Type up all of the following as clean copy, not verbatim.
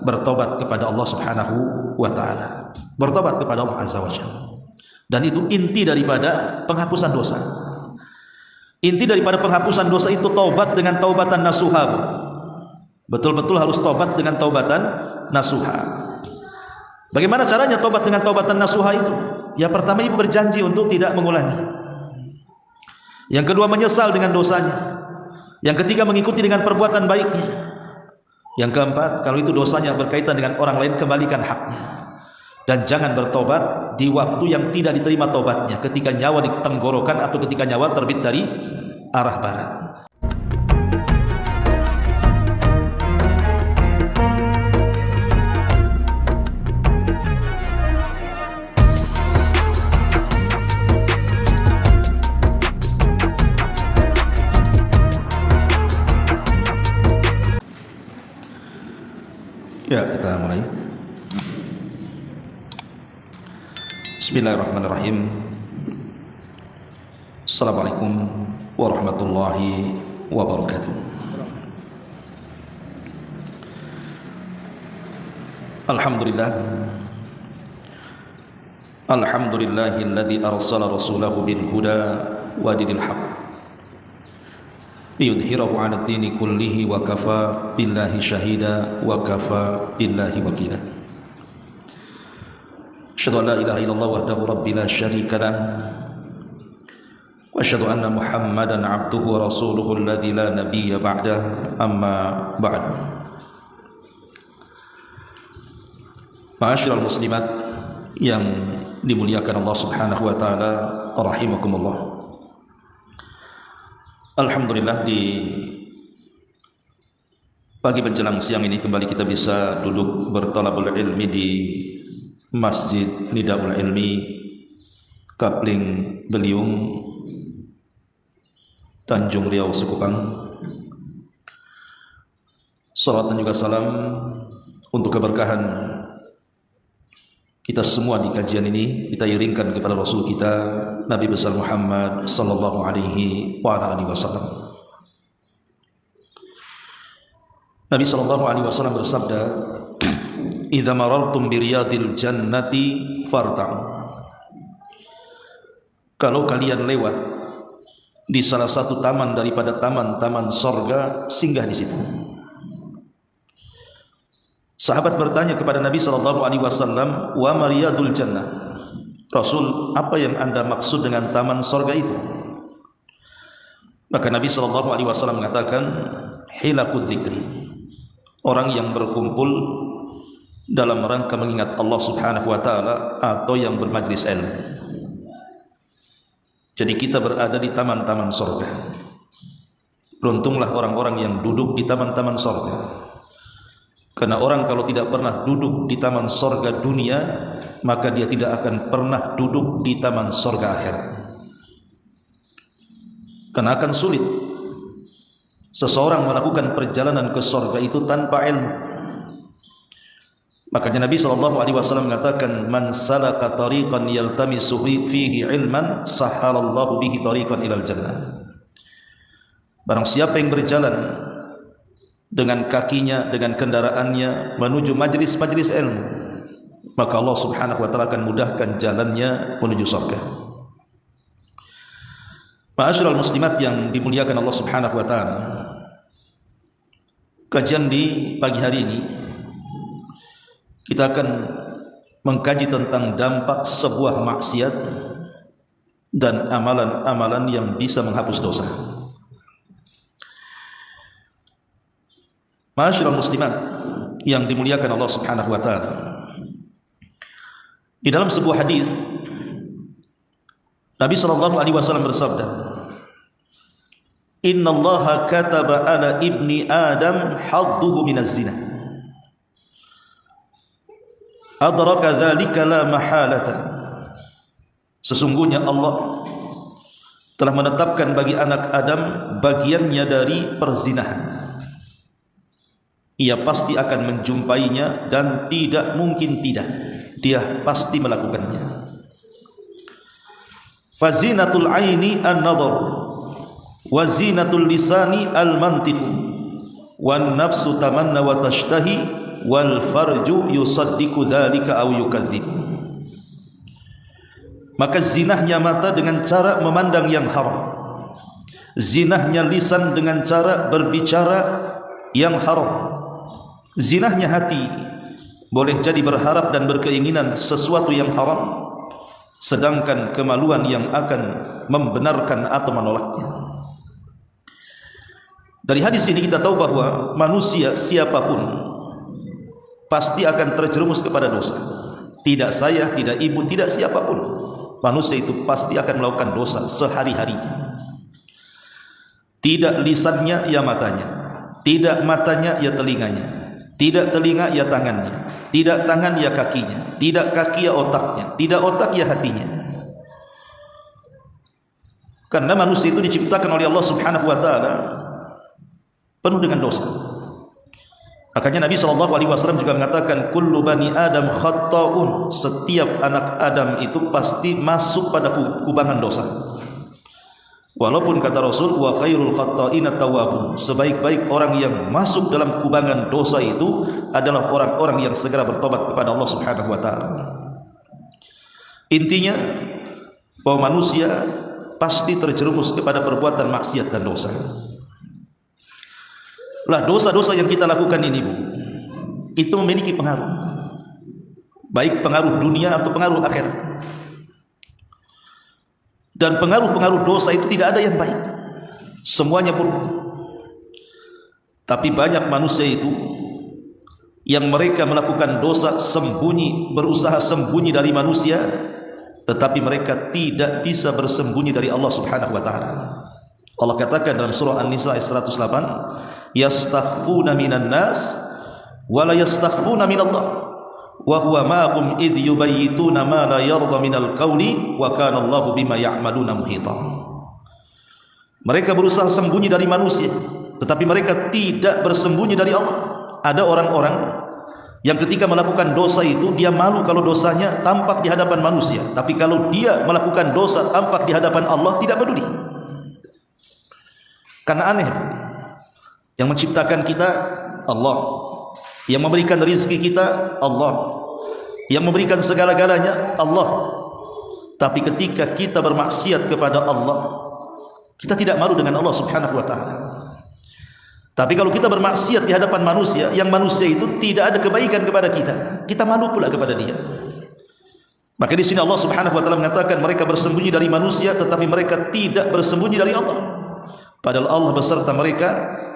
bertobat kepada Allah Subhanahu wa taala. Bertobat kepada Allah Azza wa Jalla. Dan itu inti daripada penghapusan dosa. Inti daripada penghapusan dosa itu taubat dengan taubatan nasuha. Betul-betul harus taubat dengan taubatan nasuha. Bagaimana caranya taubat dengan taubatan nasuha itu? Yang pertama, ibu berjanji untuk tidak mengulangi. Yang kedua, menyesal dengan dosanya. Yang ketiga, mengikuti dengan perbuatan baiknya. Yang keempat, kalau itu dosanya berkaitan dengan orang lain, kembalikan haknya. Dan jangan bertobat di waktu yang tidak diterima tobatnya, ketika nyawa di tenggorokan atau ketika nyawa terbit dari arah barat. Ya, kita mulai. Bismillahirrahmanirrahim. Assalamualaikum warahmatullahi wabarakatuh. Alhamdulillah. Alhamdulillahilladzi arsala rasulahu bil huda wa dinil haqq liyudhhirahu 'ala ad-dini kullihi wa kafa billahi syahida wa kafa billahi wakila. Asyhadu an la ilaha illallah wahdahu rabbi la syarika lah wa asyhadu anna Muhammadan 'abduhu wa rasuluhu alladzi la nabiyya ba'dah, amma ba'd. Ma'asyiral muslimat yang dimuliakan Allah Subhanahu wa taala, rahimakumullah. Alhamdulillah, di pagi menjelang siang ini kembali kita bisa duduk bertalabul ilmi di Masjid Nidaul Ilmi Kapling Beliung, Tanjung Riau, Sekupang. Salawat dan juga salam untuk keberkahan kita semua di kajian ini kita iringkan kepada Rasul kita Nabi besar Muhammad sallallahu alaihi wa alihi wasallam. Nabi sallallahu alaihi wasallam bersabda, "Idza marartum bi riyadil jannati farta'u." Kalau kalian lewat di salah satu taman daripada taman-taman sorga, singgah di situ. Sahabat bertanya kepada Nabi sallallahu alaihi wasallam, "Wa mariyadul jannah?" Rasul, apa yang Anda maksud dengan taman sorga itu? Maka Nabi sallallahu alaihi wasallam mengatakan, "Hilaqud dzikri." Orang yang berkumpul dalam rangka mengingat Allah Subhanahu wa taala atau yang bermajlis ilmu. Jadi kita berada di taman-taman sorga. Beruntunglah orang-orang yang duduk di taman-taman sorga. Karena orang kalau tidak pernah duduk di taman sorga dunia, maka dia tidak akan pernah duduk di taman sorga akhirat. Karena akan sulit seseorang melakukan perjalanan ke sorga itu tanpa ilmu. Makanya Nabi SAW mengatakan, "Man salaka tariqan yaltamisu fihi ilman, sahhalallahu bihi tariqan ilal jannah." Barang siapa yang berjalan dengan kakinya, dengan kendaraannya menuju majlis-majlis ilmu, maka Allah Subhanahu wa taala akan mudahkan jalannya menuju surga. Ma'asyiral muslimat yang dimuliakan Allah Subhanahu wa taala, kajian di pagi hari ini kita akan mengkaji tentang dampak sebuah maksiat dan amalan-amalan yang bisa menghapus dosa. Ma'asyiral muslimat yang dimuliakan Allah Subhanahu wa taala, di dalam sebuah hadis Nabi sallallahu alaihi wasallam bersabda, "Innallaha kataba ala ibni Adam hadduhu minaz zina. Adraka dzalika la mahalata." Sesungguhnya Allah telah menetapkan bagi anak Adam bagiannya dari perzinahan. Ia pasti akan menjumpainya dan tidak mungkin tidak, dia pasti melakukannya. Fazinatul aini an-nadhar wa zinatul lisani al-mantiq wan nafsu tamanna wa tashtahi wal farju yusaddiqu dzalika aw yukadzib. Maka zinahnya mata dengan cara memandang yang haram, zinahnya lisan dengan cara berbicara yang haram, zinahnya hati boleh jadi berharap dan berkeinginan sesuatu yang haram, sedangkan kemaluan yang akan membenarkan atau menolaknya. Dari hadis ini kita tahu bahwa manusia siapapun pasti akan terjerumus kepada dosa. Tidak saya, tidak ibu, tidak siapapun. Manusia itu pasti akan melakukan dosa sehari-harinya. Tidak lisannya ya matanya, tidak matanya ya telinganya, tidak telinga ya tangannya, tidak tangan ya kakinya, tidak kaki ya otaknya, tidak otak ya hatinya. Karena manusia itu diciptakan oleh Allah Subhanahu wa taala penuh dengan dosa. Makanya Nabi SAW juga mengatakan kullu bani Adam khatta'un, setiap anak Adam itu pasti masuk pada kubangan dosa. Walaupun kata Rasul wa khairul khatta'ina tawwabun, sebaik-baik orang yang masuk dalam kubangan dosa itu adalah orang-orang yang segera bertobat kepada Allah Subhanahu wa taala. Intinya bahwa manusia pasti terjerumus kepada perbuatan maksiat dan dosa. Lah dosa-dosa yang kita lakukan ini, Bu, itu memiliki pengaruh, baik pengaruh dunia atau pengaruh akhirat. Dan pengaruh-pengaruh dosa itu tidak ada yang baik, semuanya buruk. Tapi banyak manusia itu yang mereka melakukan dosa sembunyi, berusaha sembunyi dari manusia, tetapi mereka tidak bisa bersembunyi dari Allah Subhanahu wa taala. Allah katakan dalam surah An-Nisa ayat 108, yastakhfuna minan nas wa la yastakhfuna minallah wa huwa ma'hum idh yubayyituna ma la yarda minal qawli wa kana Allahu bima ya'maluna muhita. Mereka berusaha sembunyi dari manusia, tetapi mereka tidak bersembunyi dari Allah. Ada orang-orang yang ketika melakukan dosa itu dia malu kalau dosanya tampak di hadapan manusia, tapi kalau dia melakukan dosa tampak di hadapan Allah tidak peduli. Karena aneh, yang menciptakan kita Allah, yang memberikan rezeki kita Allah, yang memberikan segala-galanya Allah. Tapi ketika kita bermaksiat kepada Allah, kita tidak malu dengan Allah Subhanahu wa taala. Tapi kalau kita bermaksiat di hadapan manusia, yang manusia itu tidak ada kebaikan kepada kita, kita malu pula kepada dia. Maka di sini Allah Subhanahu wa taala mengatakan mereka bersembunyi dari manusia, tetapi mereka tidak bersembunyi dari Allah. Padahal Allah beserta mereka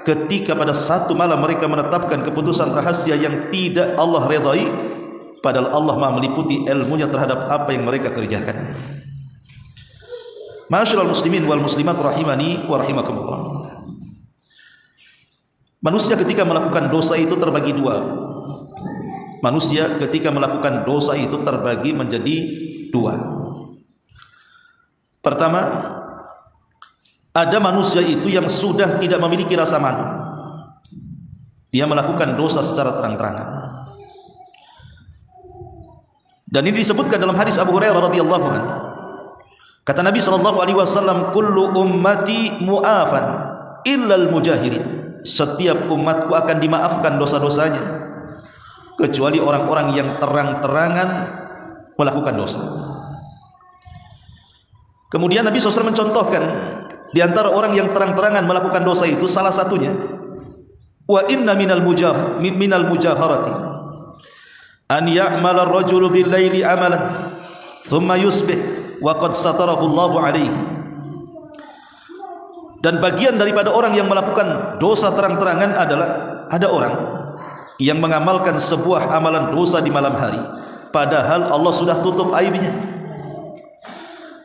ketika pada satu malam mereka menetapkan keputusan rahasia yang tidak Allah redai, padahal Allah Maha meliputi ilmunya terhadap apa yang mereka kerjakan. Ma'asyiral muslimin wal muslimat rahimani wa rahimakumullah. Manusia ketika melakukan dosa itu terbagi dua. Manusia ketika melakukan dosa itu terbagi menjadi dua. Pertama, ada manusia itu yang sudah tidak memiliki rasa malu. Dia melakukan dosa secara terang-terangan. Dan ini disebutkan dalam hadis Abu Hurairah radhiyallahu anhu. Kata Nabi sallallahu alaihi wasallam, "Kullu ummati mu'afan illal mujahirin." Setiap umatku akan dimaafkan dosa-dosanya kecuali orang-orang yang terang-terangan melakukan dosa. Kemudian Nabi SAW mencontohkan di antara orang yang terang-terangan melakukan dosa itu salah satunya, wa inna minal mujaharati an ya'mala ar-rajulu bil laili amalan thumma yusbih wa qad satarahu Allahu alaihi. Dan bagian daripada orang yang melakukan dosa terang-terangan adalah ada orang yang mengamalkan sebuah amalan dosa di malam hari padahal Allah sudah tutup aibnya.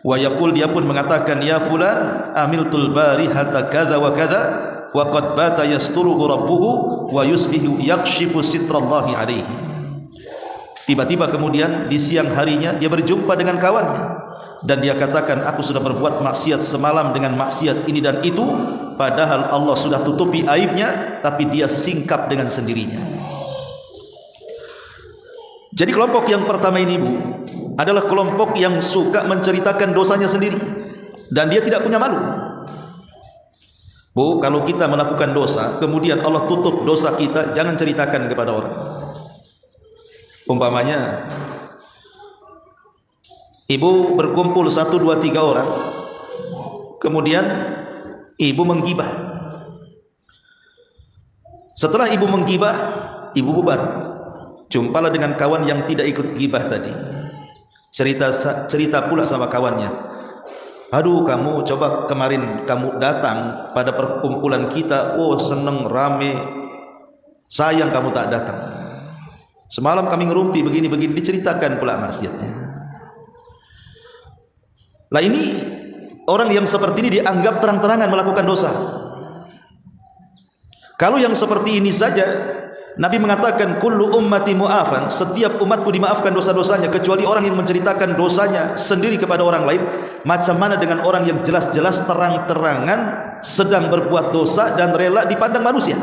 Wa yaqul, dia pun mengatakan, ya fulan amiltul barihata kadza wa kadza wa qad bata yasturuhu rabbuhu wa yusbihu yakshifu sitrallahi alaihi. Tiba-tiba kemudian di siang harinya dia berjumpa dengan kawannya dan dia katakan, aku sudah berbuat maksiat semalam dengan maksiat ini dan itu, padahal Allah sudah tutupi aibnya, tapi dia singkap dengan sendirinya. Jadi kelompok yang pertama ini, Bu, adalah kelompok yang suka menceritakan dosanya sendiri dan dia tidak punya malu. Bu, kalau kita melakukan dosa kemudian Allah tutup dosa kita, jangan ceritakan kepada orang. Umpamanya ibu berkumpul 1, 2, 3 orang, kemudian ibu menggibah. Setelah ibu menggibah, ibu bubar, jumpalah dengan kawan yang tidak ikut gibah tadi. Cerita pula sama kawannya, aduh kamu coba kemarin kamu datang pada perkumpulan kita, oh seneng rame, sayang kamu tak datang. Semalam kami ngerumpi begini-begini, diceritakan pula maksiatnya. Lah ini orang yang seperti ini dianggap terang-terangan melakukan dosa. Kalau yang seperti ini saja, Nabi mengatakan kullu ummati mu'afan, setiap umatku dimaafkan dosa-dosanya, kecuali orang yang menceritakan dosanya sendiri kepada orang lain. Macam mana dengan orang yang jelas-jelas terang-terangan sedang berbuat dosa dan rela dipandang manusia,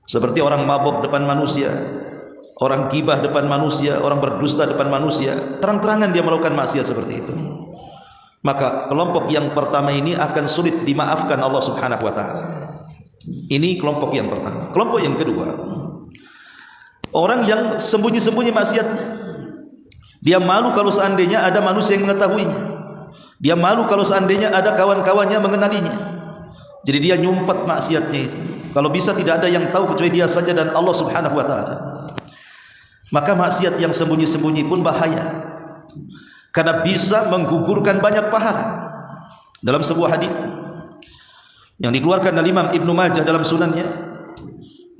seperti orang mabuk depan manusia, orang gibah depan manusia, orang berdusta depan manusia, terang-terangan dia melakukan maksiat seperti itu. Maka kelompok yang pertama ini akan sulit dimaafkan Allah Subhanahu wa taala. Ini kelompok yang pertama. Kelompok yang kedua, orang yang sembunyi-sembunyi maksiatnya. Dia malu kalau seandainya ada manusia yang mengetahuinya. Dia malu kalau seandainya ada kawan-kawannya mengenalinya. Jadi dia nyumpet maksiatnya itu. Kalau bisa tidak ada yang tahu kecuali dia saja dan Allah Subhanahu wa taala. Maka maksiat yang sembunyi-sembunyi pun bahaya, karena bisa menggugurkan banyak pahala. Dalam sebuah hadis yang dikeluarkan oleh Imam Ibnu Majah dalam sunannya,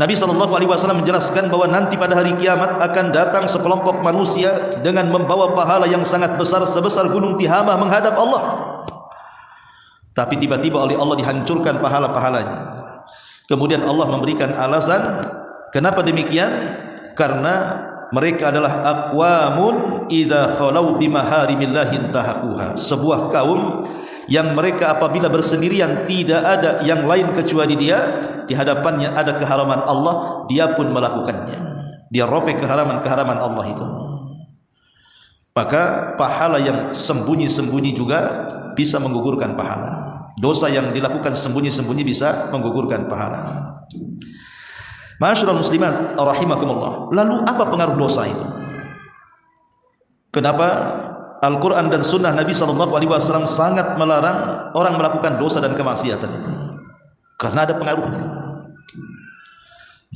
Nabi SAW menjelaskan bahwa nanti pada hari kiamat akan datang sekelompok manusia dengan membawa pahala yang sangat besar sebesar gunung Tihamah menghadap Allah. Tapi tiba-tiba oleh Allah dihancurkan pahala-pahalanya. Kemudian Allah memberikan alasan kenapa demikian, karena mereka adalah aqwamun idza khalau bimaharimillahi intahaquha, sebuah kaum yang mereka apabila bersendirian tidak ada yang lain kecuali dia, di hadapannya ada keharaman Allah, dia pun melakukannya. Dia robek keharaman-keharaman Allah itu. Maka pahala yang sembunyi-sembunyi juga bisa menggugurkan pahala. Dosa yang dilakukan sembunyi-sembunyi bisa menggugurkan pahala. Ma'asyiral muslimat rahimakumullah. Lalu apa pengaruh dosa itu? Kenapa Al-Quran dan Sunnah Nabi SAW sangat melarang orang melakukan dosa dan kemaksiatan itu? Karena ada pengaruhnya.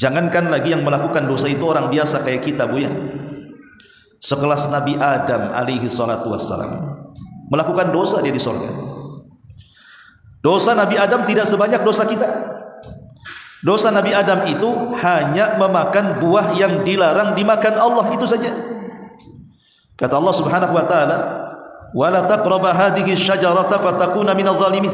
Jangankan lagi yang melakukan dosa itu orang biasa kayak kita, bu ya. Sekelas Nabi Adam alaihi salatu wassalam melakukan dosa, dia di surga. Dosa Nabi Adam tidak sebanyak dosa kita. Dosa Nabi Adam itu hanya memakan buah yang dilarang dimakan Allah, itu saja. Kata Allah Subhanahu wa taala, "Wala taqraba hadhihi syajarata fatakuna minadh dhalimin."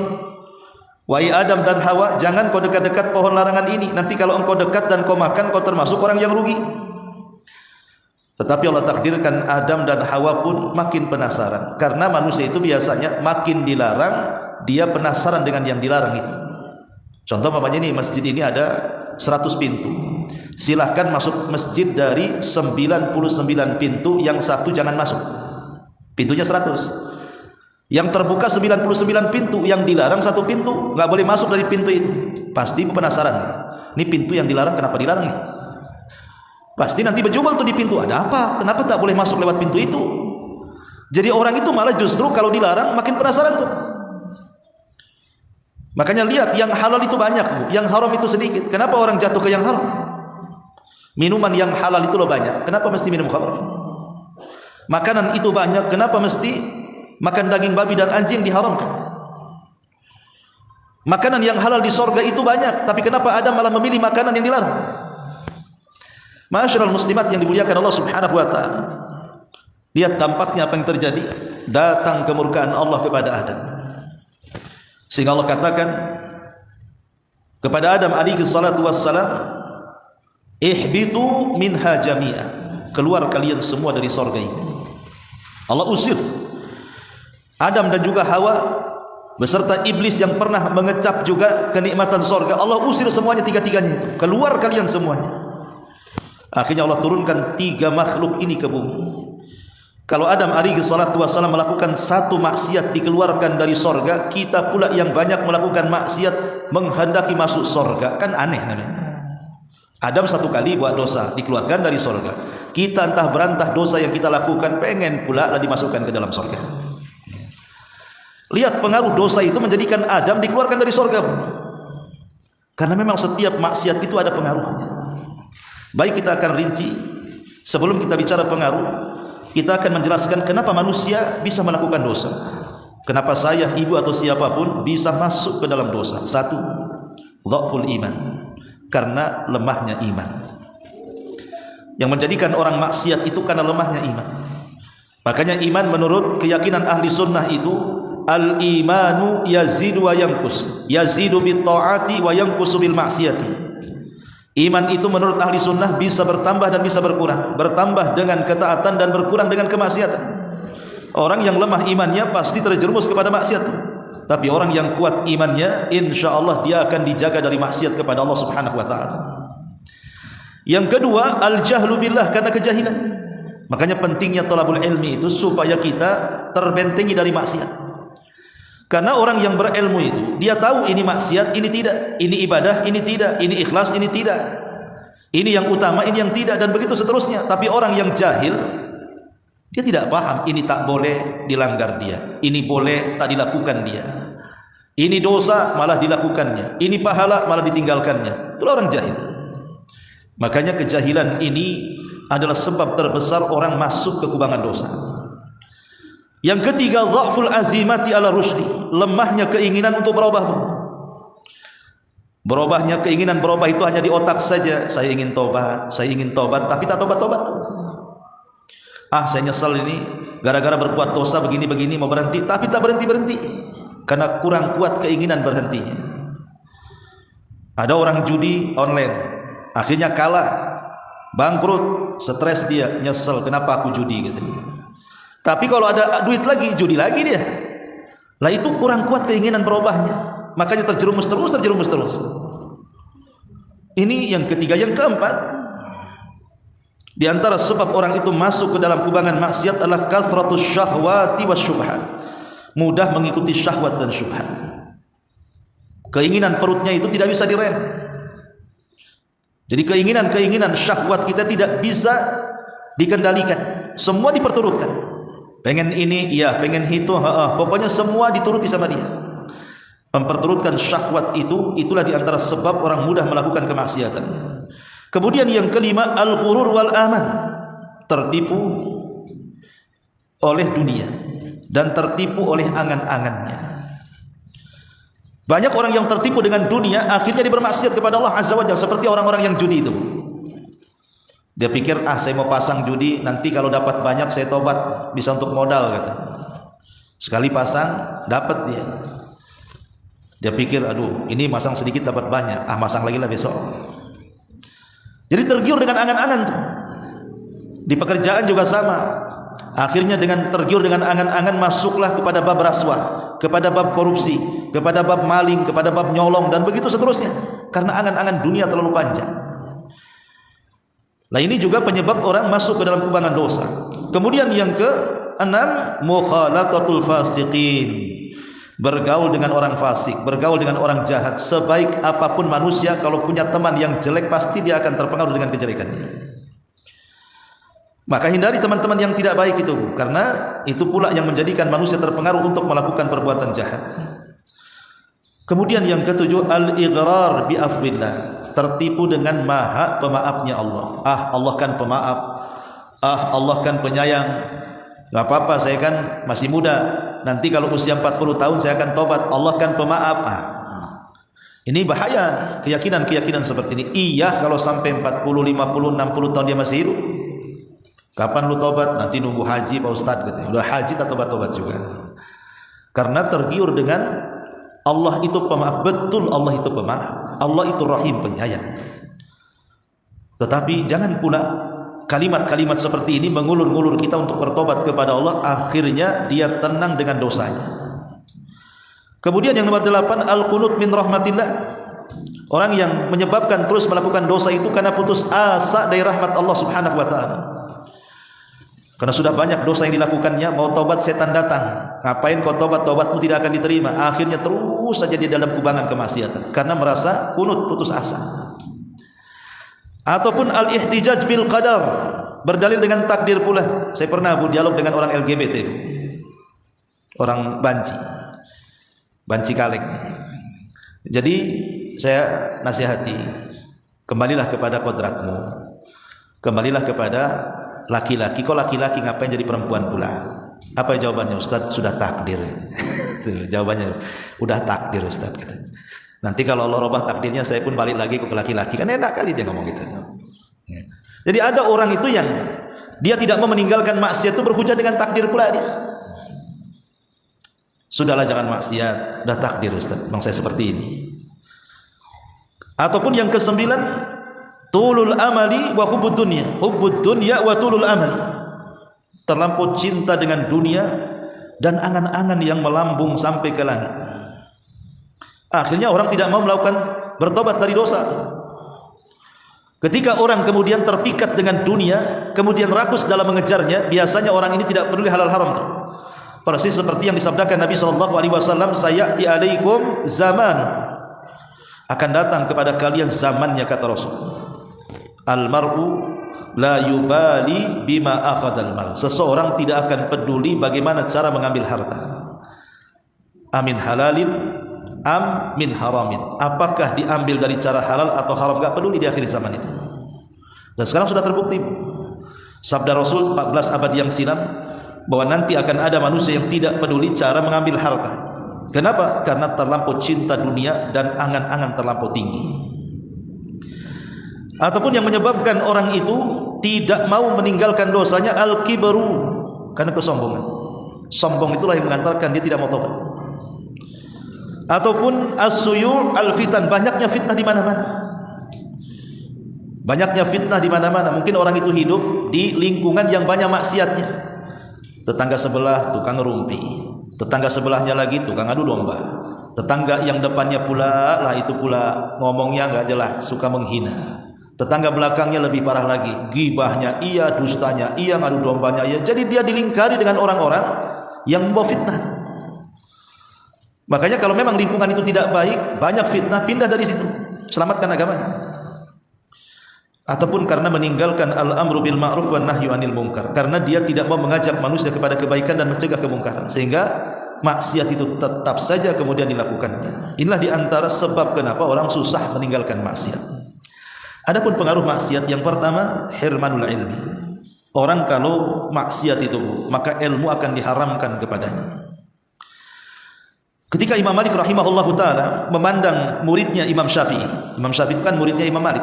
Wahai Adam dan Hawa, jangan kau dekat-dekat pohon larangan ini. Nanti kalau engkau dekat dan kau makan, kau termasuk orang yang rugi. Tetapi Allah takdirkan Adam dan Hawa pun makin penasaran, karena manusia itu biasanya makin dilarang, dia penasaran dengan yang dilarang itu. Contoh umpamanya ini, masjid ini ada 100 pintu. Silahkan masuk masjid dari 99 pintu, yang satu jangan masuk. Pintunya 100. Yang terbuka 99 pintu, yang dilarang satu pintu, nggak boleh masuk dari pintu itu. Pasti penasaran nih. Ini pintu yang dilarang, kenapa dilarang nih? Pasti nanti berjumpa tuh di pintu, ada apa? Kenapa tak boleh masuk lewat pintu itu? Jadi orang itu malah justru kalau dilarang makin penasaran tuh. Makanya lihat, yang halal itu banyak, yang haram itu sedikit. Kenapa orang jatuh ke yang haram? Minuman yang halal itu loh banyak, kenapa mesti minum khamr? Makanan itu banyak, kenapa mesti makan daging babi dan anjing diharamkan? Makanan yang halal di sorga itu banyak, tapi kenapa Adam malah memilih makanan yang dilarang? Ma'asyiral muslimat yang dimuliakan Allah Subhanahu wa taala. Lihat dampaknya apa yang terjadi, datang kemurkaan Allah kepada Adam. Sehingga Allah katakan kepada Adam alaihi salatu wassalam, ihbitu minha jami'a, keluar kalian semua dari sorga ini. Allah usir Adam dan juga Hawa beserta iblis yang pernah mengecap juga kenikmatan sorga. Allah usir semuanya, tiga-tiganya itu, keluar kalian semuanya. Akhirnya Allah turunkan 3 makhluk ini ke bumi. Kalau Adam alaihi salatu wassalam melakukan satu maksiat dikeluarkan dari sorga, kita pula yang banyak melakukan maksiat menghendaki masuk sorga, kan aneh namanya. Adam satu kali buat dosa dikeluarkan dari sorga, Kita entah berantah dosa yang kita lakukan, pengen pula dimasukkan ke dalam surga. Lihat pengaruh dosa itu menjadikan Adam dikeluarkan dari surga. Karena memang setiap maksiat itu ada pengaruhnya. Baik, kita akan rinci. Sebelum kita bicara pengaruh, kita akan menjelaskan kenapa manusia bisa melakukan dosa. Kenapa saya, ibu atau siapapun bisa masuk ke dalam dosa. Satu, dhaful iman, karena lemahnya iman. Yang menjadikan orang maksiat itu karena lemahnya iman. Makanya iman menurut keyakinan ahli sunnah itu, al-imanu yazidu wa yanqus, yazidu bit ta'ati wa yanqusu bil maksiati. Iman itu menurut ahli sunnah bisa bertambah dan bisa berkurang, bertambah dengan ketaatan dan berkurang dengan kemaksiatan. Orang yang lemah imannya pasti terjerumus kepada maksiat. Tapi orang yang kuat imannya, insya Allah dia akan dijaga dari maksiat kepada Allah Subhanahu wa ta'ala. Yang kedua, al-jahlu billah, karena kejahilan. Makanya pentingnya thalabul ilmi itu supaya kita terbentengi dari maksiat. Karena orang yang berilmu itu, dia tahu ini maksiat, ini tidak, ini ibadah, ini tidak, ini ikhlas, ini tidak, ini yang utama, ini yang tidak, dan begitu seterusnya. Tapi orang yang jahil, dia tidak paham, ini tak boleh dilanggar dia, ini boleh tak dilakukan dia, ini dosa malah dilakukannya, ini pahala malah ditinggalkannya. Itulah orang jahil. Makanya kejahilan ini adalah sebab terbesar orang masuk ke kubangan dosa. Yang ketiga, dha'ful azimati ala rusdi, lemahnya keinginan untuk berubah. Berubahnya keinginan berubah itu hanya di otak saja. Saya ingin tobat, tapi tak tobat-tobat. Saya nyesal ini gara-gara berbuat dosa begini-begini, mau berhenti, tapi tak berhenti-berhenti karena kurang kuat keinginan berhentinya. Ada orang judi online, akhirnya kalah, bangkrut, stres dia, nyesel kenapa aku judi gitu. Tapi kalau ada duit lagi, judi lagi dia. Lah itu kurang kuat keinginan berubahnya, makanya terjerumus terus. Ini yang ketiga. Yang keempat, di antara sebab orang itu masuk ke dalam kubangan maksiat adalah kathratus syahwati wasyubhat, mudah mengikuti syahwat dan syubhat. Keinginan perutnya itu tidak bisa direm. Jadi keinginan syahwat kita tidak bisa dikendalikan, semua diperturutkan. Pengen ini, iya, pengen itu, pokoknya semua dituruti sama dia. Memperturutkan syahwat itu, itulah di antara sebab orang mudah melakukan kemaksiatan. Kemudian yang kelima, al-ghurur wal aman, tertipu oleh dunia dan tertipu oleh angan-angannya. Banyak orang yang tertipu dengan dunia, akhirnya dia bermaksiat kepada Allah Azza wa Jalla, seperti orang-orang yang judi itu. Dia pikir, saya mau pasang judi, nanti kalau dapat banyak saya tobat, bisa untuk modal kata. Sekali pasang dapat dia. Dia pikir, aduh, ini masang sedikit dapat banyak, masang lagi lah besok. Jadi tergiur dengan angan-angan tuh. Di pekerjaan juga sama. Akhirnya dengan tergiur dengan angan-angan, masuklah kepada bab rasuah, kepada bab korupsi, kepada bab maling, kepada bab nyolong, dan begitu seterusnya. Karena angan-angan dunia terlalu panjang. Nah ini juga penyebab orang masuk ke dalam kubangan dosa. Kemudian yang keenam, mukhalatatul fasiqin, bergaul dengan orang fasik, bergaul dengan orang jahat. Sebaik apapun manusia, kalau punya teman yang jelek, pasti dia akan terpengaruh dengan kejelekannya. Maka hindari teman-teman yang tidak baik itu, karena itu pula yang menjadikan manusia terpengaruh untuk melakukan perbuatan jahat. Kemudian yang ketujuh, al-ighrar bi afwillah, tertipu dengan maha pemaafnya Allah. Allah kan pemaaf, Allah kan penyayang, gak apa-apa, saya kan masih muda, nanti kalau usia 40 tahun saya akan tobat, Allah kan pemaaf. Ini bahaya, keyakinan seperti ini. Iya, kalau sampai 40, 50, 60 tahun dia masih hidup, kapan lu tobat? Nanti nunggu haji Pak Ustadz gitu. Udah haji tak tobat-tobat juga. Karena tergiur dengan Allah itu pemaaf. Betul, Allah itu pemaaf, Allah itu rahim, penyayang. Tetapi jangan pula kalimat-kalimat seperti ini mengulur-ngulur kita untuk bertobat kepada Allah. Akhirnya dia tenang dengan dosanya. Kemudian yang nomor 8, al-qunut min rahmatillah, orang yang menyebabkan terus melakukan dosa itu karena putus asa dari rahmat Allah Subhanahu wa ta'ala. Karena sudah banyak dosa yang dilakukannya, mau tobat setan datang. Ngapain kau tobat? Tobatmu tidak akan diterima. Akhirnya terus saja di dalam kubangan kemaksiatan karena merasa kunut, putus asa. Ataupun al-ihtijaj bil qadar, Berdalil dengan takdir pula. Saya pernah dialog dengan orang LGBT itu, orang Banci Kaleng. Jadi saya nasihati, kembalilah kepada kodratmu, kembalilah kepada laki-laki. Kok laki-laki ngapain jadi perempuan pula? Apa jawabannya? Ustaz, sudah takdir. Jawabannya, udah takdir Ustaz. Nanti kalau Allah robah takdirnya, saya pun balik lagi ke laki-laki. Kan enak kali dia ngomong gitu. Jadi ada orang itu yang dia tidak mau meninggalkan maksiat itu berhujah dengan takdir pula dia. Sudahlah jangan maksiat, udah takdir Ustaz, bang saya seperti ini. Ataupun yang kesembilan, tulul amali wa hubbud dunya. Hubbud dunya wa tulul amali. Terlampau cinta dengan dunia dan angan-angan yang melambung sampai ke langit. Akhirnya orang tidak mau melakukan bertobat dari dosa. Ketika orang kemudian terpikat dengan dunia, kemudian rakus dalam mengejarnya, biasanya orang ini tidak peduli halal haram. Persis seperti yang disabdakan Nabi SAW, sayati alaikum zaman, akan datang kepada kalian zamannya, kata Rasul, almar'u la yubali bima akhadal mal. Seseorang tidak akan peduli bagaimana cara mengambil harta, amin halalin am min haramin, apakah diambil dari cara halal atau haram, gak peduli di akhir zaman itu. Dan sekarang sudah terbukti sabda Rasul 14 abad yang silam bahwa nanti akan ada manusia yang tidak peduli cara mengambil harta. Kenapa? Karena terlampau cinta dunia dan angan-angan terlampau tinggi. Ataupun yang menyebabkan orang itu tidak mau meninggalkan dosanya, al-kibru, karena kesombongan. Sombong itulah yang mengantarkan dia tidak mau tobat. Ataupun as-suyu' al-fitan, banyaknya fitnah di mana-mana. Banyaknya fitnah di mana-mana. Mungkin orang itu hidup di lingkungan yang banyak maksiatnya. Tetangga sebelah tukang ngerumpi, tetangga sebelahnya lagi tukang adu domba, tetangga yang depannya pula lah itu pula ngomongnya enggak jelas, suka menghina. Tetangga belakangnya lebih parah lagi, gibahnya iya, dustanya iya, ngadu dombanya iya. Jadi dia dilingkari dengan orang-orang yang membawa fitnah. Makanya kalau memang lingkungan itu tidak baik, banyak fitnah, pindah dari situ, selamatkan agamanya. Ataupun karena meninggalkan al-amru bil ma'ruf wan nahyu 'anil munkar, karena dia tidak mau mengajak manusia kepada kebaikan dan mencegah kemungkaran, sehingga maksiat itu tetap saja kemudian dilakukannya. Inilah diantara sebab kenapa orang susah meninggalkan maksiat. Adapun pengaruh maksiat, yang pertama, hirmanul ilmi. Orang kalau maksiat itu, maka ilmu akan diharamkan kepadanya. Ketika Imam Malik rahimahullahu taala memandang muridnya Imam Syafi'i. Imam Syafi'i itu kan muridnya Imam Malik.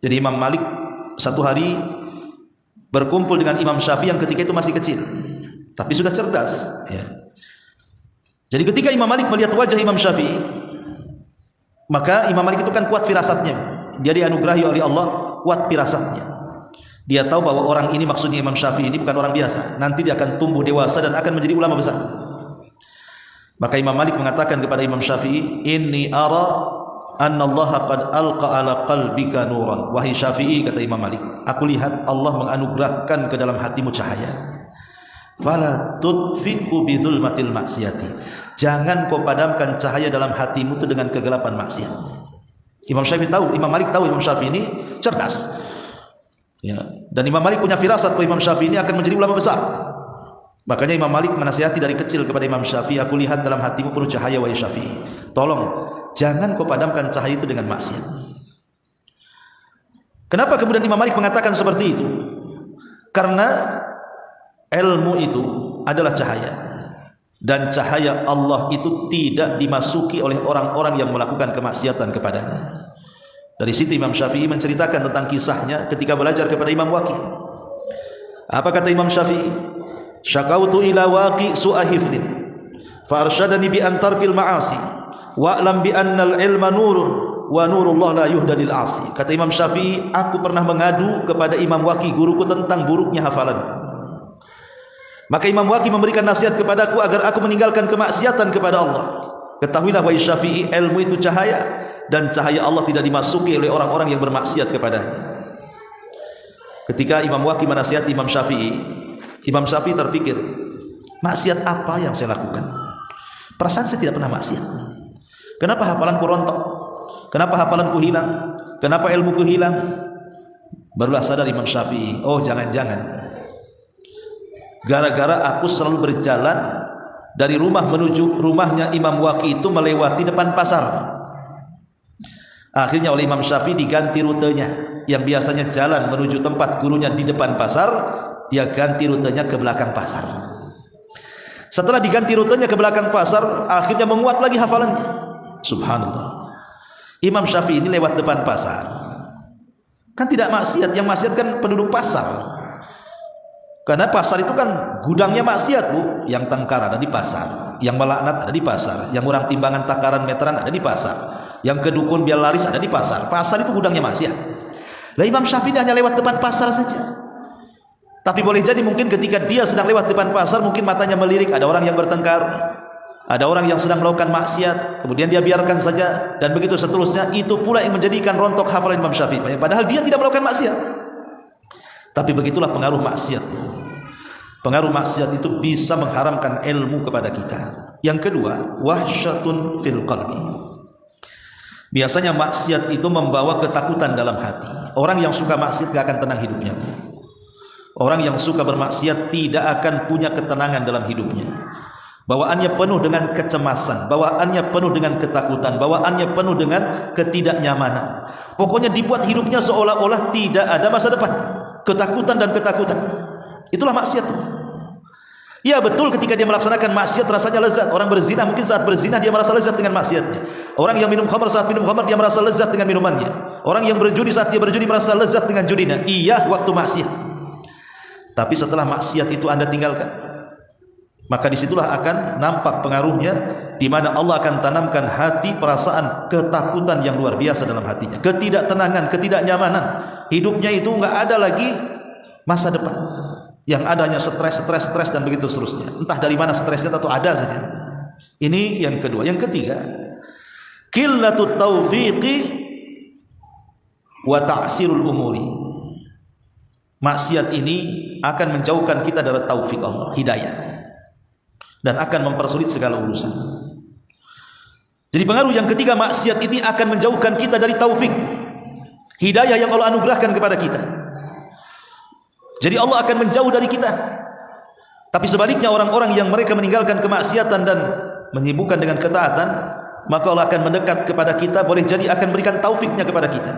Jadi Imam Malik satu hari berkumpul dengan Imam Syafi'i yang ketika itu masih kecil, tapi sudah cerdas, ya. Jadi ketika Imam Malik melihat wajah Imam Syafi'i, maka Imam Malik itu kan kuat firasatnya. Dia dianugerahi oleh Allah kuat firasatnya. Dia tahu bahwa orang ini, maksudnya Imam Syafi'i ini, bukan orang biasa. Nanti dia akan tumbuh dewasa dan akan menjadi ulama besar. Maka Imam Malik mengatakan kepada Imam Syafi'i, inni ara anna Allah qad alqa ala qalbika nuran. Wahai Syafi'i, kata Imam Malik, aku lihat Allah menganugerahkan ke dalam hatimu cahaya. Fala tudfiqu bidzulmatil maksiati. Jangan kau padamkan cahaya dalam hatimu itu dengan kegelapan maksiat. Imam Syafi'i tahu, Imam Malik tahu Imam Syafi'i ini cerdas. Ya, dan Imam Malik punya firasat bahwa Imam Syafi'i ini akan menjadi ulama besar. Makanya Imam Malik menasihati dari kecil kepada Imam Syafi'i, aku lihat dalam hatimu penuh cahaya wahai Syafi'i. Tolong jangan kau padamkan cahaya itu dengan maksiat. Kenapa kemudian Imam Malik mengatakan seperti itu? Karena ilmu itu adalah cahaya, dan cahaya Allah itu tidak dimasuki oleh orang-orang yang melakukan kemaksiatan kepadanya. Dari situ Imam Syafi'i menceritakan tentang kisahnya ketika belajar kepada Imam Waqi'. Apa kata Imam Syafi'i? Syakautu ila Waqi' su'a hifdin fa arsyadani bi an tarkil ma'asi wa'lam bi annal ilma nurun wa nurullah la yuhda lil 'asi. Kata Imam Syafi'i, aku pernah mengadu kepada Imam Waqi', guruku, tentang buruknya hafalan. Maka Imam Waqi' memberikan nasihat kepadaku agar aku meninggalkan kemaksiatan kepada Allah. Ketahuilah wahai Syafi'i, ilmu itu cahaya, dan cahaya Allah tidak dimasuki oleh orang-orang yang bermaksiat kepadanya. Ketika Imam Waqi' menasihati Imam Syafi'i, Imam Syafi'i terpikir, maksiat apa yang saya lakukan? Perasaan saya tidak pernah maksiat. Kenapa hafalanku rontok? Kenapa hafalanku hilang? Kenapa ilmuku hilang? Barulah sadar Imam Syafi'i, oh jangan-jangan gara-gara aku selalu berjalan dari rumah menuju rumahnya Imam Waqi itu melewati depan pasar. Akhirnya oleh Imam Syafi'i diganti rutenya. Yang biasanya jalan menuju tempat gurunya di depan pasar, dia ganti rutenya ke belakang pasar. Setelah diganti rutenya ke belakang pasar, akhirnya menguat lagi hafalannya. Subhanallah. Imam Syafi'i ini lewat depan pasar. Kan tidak maksiat, yang maksiat kan penduduk pasar. Karena pasar itu kan gudangnya maksiat, Bu. Yang tengkar ada di pasar, yang melaknat ada di pasar, yang orang timbangan takaran meteran ada di pasar, yang kedukun biar laris ada di pasar. Pasar itu gudangnya maksiat. Lah Imam Syafi'i hanya lewat depan pasar saja. Tapi boleh jadi mungkin ketika dia sedang lewat depan pasar, mungkin matanya melirik, ada orang yang bertengkar, ada orang yang sedang melakukan maksiat, kemudian dia biarkan saja, dan begitu seterusnya. Itu pula yang menjadikan rontok hafalan Imam Syafi'i, padahal dia tidak melakukan maksiat. Tapi begitulah pengaruh maksiat. Pengaruh maksiat itu bisa mengharamkan ilmu kepada kita. Yang kedua, wahsyatun fil qalbi. Biasanya maksiat itu membawa ketakutan dalam hati. Orang yang suka maksiat gak akan tenang hidupnya. Orang yang suka bermaksiat tidak akan punya ketenangan dalam hidupnya. Bawaannya penuh dengan kecemasan, bawaannya penuh dengan ketakutan, bawaannya penuh dengan ketidaknyamanan. Pokoknya dibuat hidupnya seolah-olah tidak ada masa depan. Ketakutan dan ketakutan. Itulah maksiat. Ya betul, ketika dia melaksanakan maksiat rasanya lezat. Orang berzina mungkin saat berzina dia merasa lezat dengan maksiatnya. Orang yang minum khamar saat minum khamar dia merasa lezat dengan minumannya. Orang yang berjudi saat dia berjudi merasa lezat dengan judinya. Iya, waktu maksiat. Tapi setelah maksiat itu Anda tinggalkan, maka disitulah akan nampak pengaruhnya, di mana Allah akan tanamkan hati perasaan ketakutan yang luar biasa dalam hatinya, ketidaktenangan, ketidaknyamanan. Hidupnya itu enggak ada lagi masa depan. Yang adanya stres dan begitu seterusnya. Entah dari mana stresnya atau ada saja. Ini yang kedua. Yang ketiga, qillatut taufiqi wa ta'sirul umuri. Maksiat ini akan menjauhkan kita dari taufik Allah, hidayah, dan akan mempersulit segala urusan. Jadi pengaruh yang ketiga, maksiat ini akan menjauhkan kita dari taufik, hidayah yang Allah anugerahkan kepada kita. Jadi Allah akan menjauh dari kita. Tapi sebaliknya orang-orang yang mereka meninggalkan kemaksiatan dan menyibukkan dengan ketaatan, maka Allah akan mendekat kepada kita, boleh jadi akan berikan taufiknya kepada kita.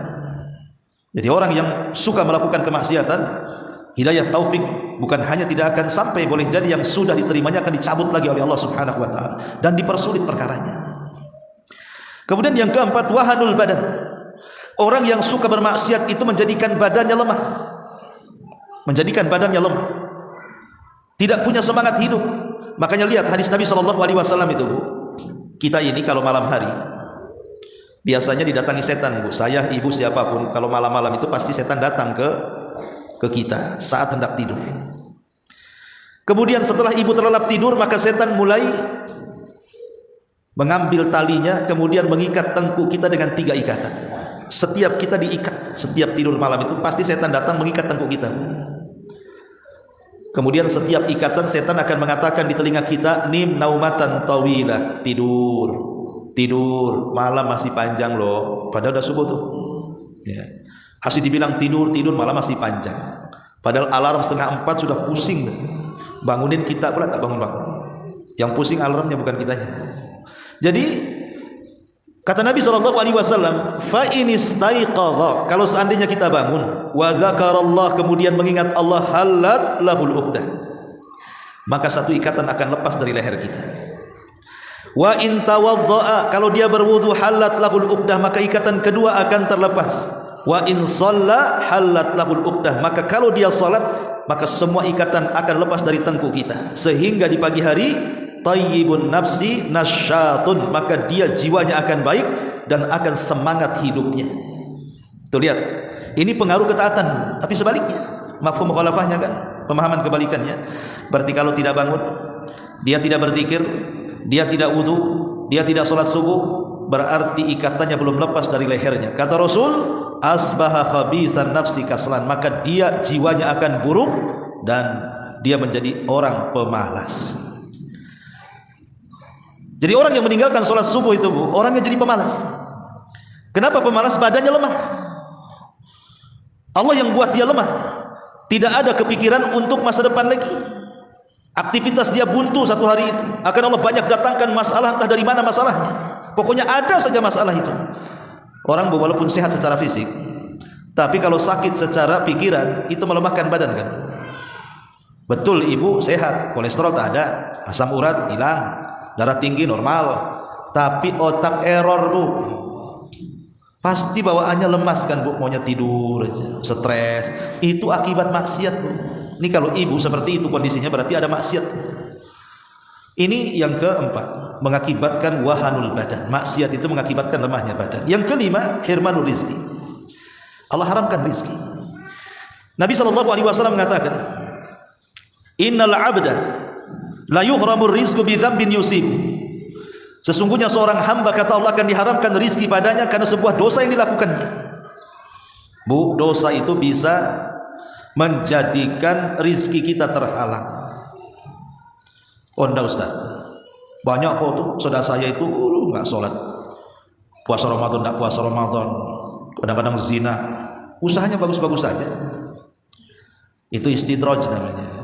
Jadi orang yang suka melakukan kemaksiatan, hidayah taufik bukan hanya tidak akan sampai, boleh jadi yang sudah diterimanya akan dicabut lagi oleh Allah Subhanahu wa taala dan dipersulit perkaranya. Kemudian yang keempat, wahanul badan. Orang yang suka bermaksiat itu menjadikan badannya lemah. Menjadikan badannya lemah. Tidak punya semangat hidup. Makanya lihat hadis Nabi SAW itu, kita ini kalau malam hari biasanya didatangi setan, Bu. Saya, ibu, siapapun, kalau malam-malam itu pasti setan datang ke kita saat hendak tidur. Kemudian setelah ibu terlelap tidur, maka setan mulai mengambil talinya, kemudian mengikat tengkuk kita dengan 3 ikatan. Setiap kita diikat, setiap tidur malam itu pasti setan datang mengikat tengkuk kita. Kemudian setiap ikatan setan akan mengatakan di telinga kita, nim naumatan tawilah, tidur, malam masih panjang loh, padahal udah subuh tuh. Ya. Asli dibilang tidur, malam masih panjang. Padahal alarm 3:30 sudah pusing. Bangunin kita pula tak bangun-bangun. Yang pusing alarmnya bukan kitanya. Jadi kata Nabi SAW, fa in istaiqadha, kalau seandainya kita bangun, wa dzakarallah, kemudian mengingat Allah, halat lahul uqdah, maka satu ikatan akan lepas dari leher kita. Wa in tawaddaa, kalau dia berwudu, halat lahul uqdah, maka ikatan kedua akan terlepas. Wa in shalla halat lahul uqdah, maka kalau dia salat, maka semua ikatan akan lepas dari tengkuk kita. Sehingga di pagi hari, tayyibun nafsi nasyatun, maka dia jiwanya akan baik dan akan semangat hidupnya. Tuh lihat, ini pengaruh ketaatan. Tapi sebaliknya, mafhum mukhalafahnya kan, pemahaman kebalikannya. Berarti kalau tidak bangun, dia tidak berzikir, dia tidak wudu, dia tidak salat subuh, berarti ikatannya belum lepas dari lehernya. Kata Rasul, asbaha khabithan nafsi kaslan, maka dia jiwanya akan buruk dan dia menjadi orang pemalas. Jadi orang yang meninggalkan sholat subuh itu, Bu, orangnya jadi pemalas. Kenapa pemalas? Badannya lemah. Allah yang buat dia lemah, tidak ada kepikiran untuk masa depan lagi. Aktivitas dia buntu satu hari itu, akan Allah banyak datangkan masalah, entah dari mana masalahnya. Pokoknya ada saja masalah itu. Orang walaupun sehat secara fisik, tapi kalau sakit secara pikiran, itu melemahkan badan kan. Betul, ibu sehat, kolesterol tak ada, asam urat hilang, darah tinggi normal, tapi otak error bu. Pasti bawaannya lemas kan bu, maunya tidur aja, stres. Itu akibat maksiat bu. Ini kalau ibu seperti itu kondisinya berarti ada maksiat. Ini yang keempat, mengakibatkan wahanul badan. Maksiat itu mengakibatkan lemahnya badan. Yang kelima, hirmanul rizki. Allah haramkan rizki. Nabi SAW mengatakan, innal abda la yuhramur rizqu bi dzambin yusib. Sesungguhnya seorang hamba, kata Allah, akan diharamkan rizki padanya karena sebuah dosa yang dilakukannya. Bu, dosa itu bisa menjadikan rizki kita terhalang. Onda Ustaz, banyak kok tuh saudara saya itu nggak sholat, puasa Ramadan nggak puasa Ramadan, kadang-kadang zina, usahanya bagus-bagus saja. Itu istidraj namanya.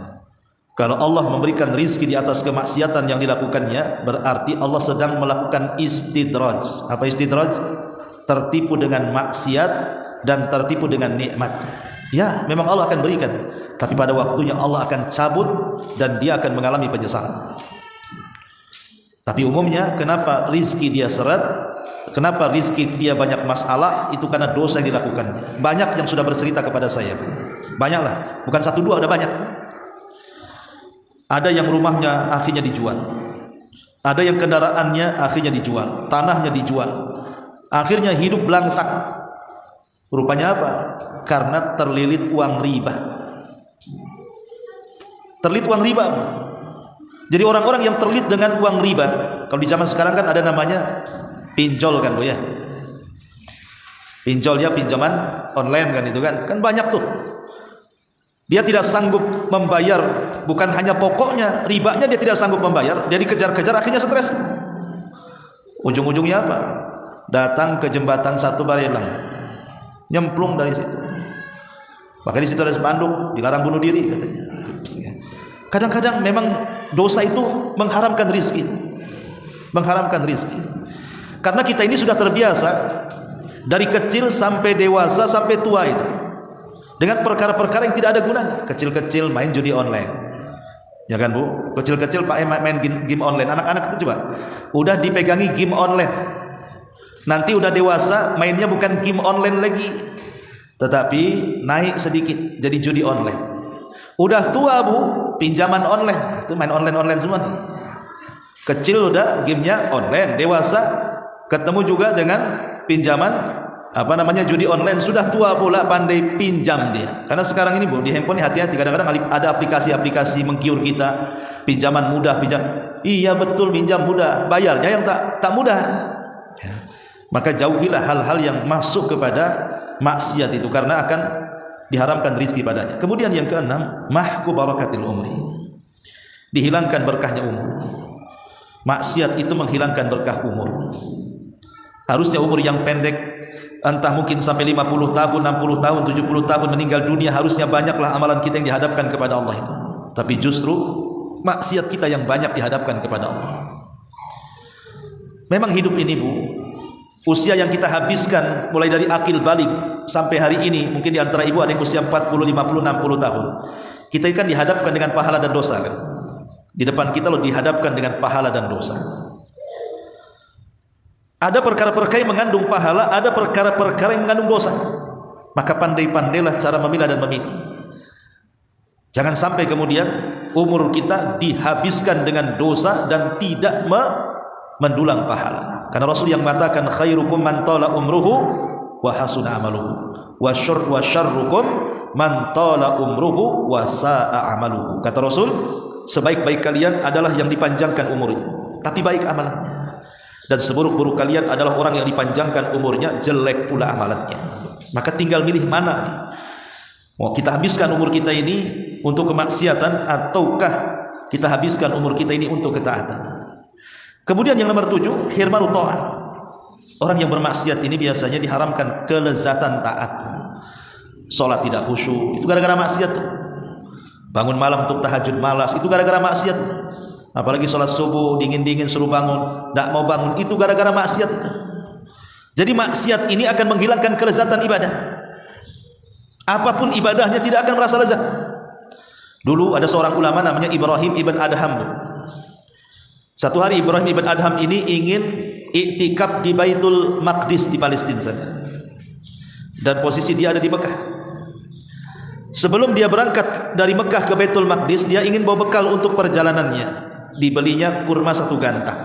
Kalau Allah memberikan rizki di atas kemaksiatan yang dilakukannya, berarti Allah sedang melakukan istidraj. Apa istidraj? Tertipu dengan maksiat dan tertipu dengan nikmat. Ya, memang Allah akan berikan, tapi pada waktunya Allah akan cabut dan dia akan mengalami penyesalan. Tapi umumnya kenapa rizki dia seret, kenapa rizki dia banyak masalah, itu karena dosa yang dilakukannya. Banyak yang sudah bercerita kepada saya, banyaklah, bukan satu dua, ada banyak. Ada yang rumahnya akhirnya dijual, ada yang kendaraannya akhirnya dijual, tanahnya dijual, akhirnya hidup belangsak. Rupanya apa? Karena terlilit uang riba. Terlilit uang riba. Jadi orang-orang yang terlilit dengan uang riba, kalau di zaman sekarang kan ada namanya pinjol kan bu ya. Pinjol ya, pinjaman online kan itu kan banyak tuh. Dia tidak sanggup membayar, bukan hanya pokoknya, ribanya dia tidak sanggup membayar, dia dikejar-kejar, akhirnya stres. Ujung-ujungnya apa? Datang ke jembatan Satu Barelang, nyemplung dari situ. Maka di situ ada spanduk, dilarang bunuh diri katanya. Kadang-kadang memang dosa itu mengharamkan rizki, mengharamkan rizki. Karena kita ini sudah terbiasa dari kecil sampai dewasa sampai tua itu dengan perkara-perkara yang tidak ada gunanya. Kecil-kecil main judi online, ya kan bu? Kecil-kecil main game online. Anak-anak itu coba udah dipegangi game online, nanti udah dewasa mainnya bukan game online lagi, tetapi naik sedikit jadi judi online. Udah tua bu, pinjaman online, itu main online semua nih. Kecil udah gamenya online, dewasa ketemu juga dengan pinjaman judi online. Sudah tua pula pandai pinjam dia. Karena sekarang ini bu, di handphone hati-hati, kadang-kadang ada aplikasi-aplikasi menggiur kita, pinjaman mudah, iya betul, pinjam mudah, bayarnya yang tak mudah ya. Maka jauhilah hal-hal yang masuk kepada maksiat itu, karena akan diharamkan rizki padanya. Kemudian yang keenam, mahku barakatil umri, dihilangkan berkahnya umur. Maksiat itu menghilangkan berkah umur. Harusnya umur yang pendek, entah mungkin sampai 50 tahun, 60 tahun, 70 tahun meninggal dunia, harusnya banyaklah amalan kita yang dihadapkan kepada Allah itu. Tapi justru maksiat kita yang banyak dihadapkan kepada Allah. Memang hidup ini bu, usia yang kita habiskan mulai dari akil balik sampai hari ini, mungkin di antara ibu ada yang usia 40, 50, 60 tahun. Kita kan dihadapkan dengan pahala dan dosa kan. Di depan kita loh dihadapkan dengan pahala dan dosa. Ada perkara-perkara yang mengandung pahala, ada perkara-perkara yang mengandung dosa. Maka pandai-pandailah cara memilah dan memilih. Jangan sampai kemudian umur kita dihabiskan dengan dosa dan tidak mendulang pahala. Karena Rasul yang mengatakan khairukum man tala umruhu wa hasuna amaluhu wa syarrukum man tala umruhu wa sa'a amaluhu. Kata Rasul, sebaik-baik kalian adalah yang dipanjangkan umurnya tapi baik amalannya, dan seburuk-buruk kalian adalah orang yang dipanjangkan umurnya, jelek pula amalannya. Maka tinggal milih mana nih, mau kita habiskan umur kita ini untuk kemaksiatan ataukah kita habiskan umur kita ini untuk ketaatan. Kemudian yang nomor 7, hirmanu ta'ah. Orang yang bermaksiat ini biasanya diharamkan kelezatan taat. sholat tidak khusyuk, itu gara-gara maksiat. Bangun malam untuk tahajud malas, itu gara-gara maksiat. Apalagi sholat subuh dingin-dingin suruh bangun, tidak mau bangun, itu gara-gara maksiat. Jadi maksiat ini akan menghilangkan kelezatan ibadah. Apapun ibadahnya tidak akan merasa lezat. Dulu ada seorang ulama namanya Ibrahim ibn Adham. Satu hari Ibrahim ibn Adham ini ingin iktikaf di Baitul Maqdis di Palestina sana. Dan posisi dia ada di Mekah. Sebelum dia berangkat dari Mekah ke Baitul Maqdis, dia ingin bawa bekal untuk perjalanannya. Dibelinya kurma 1 gantang.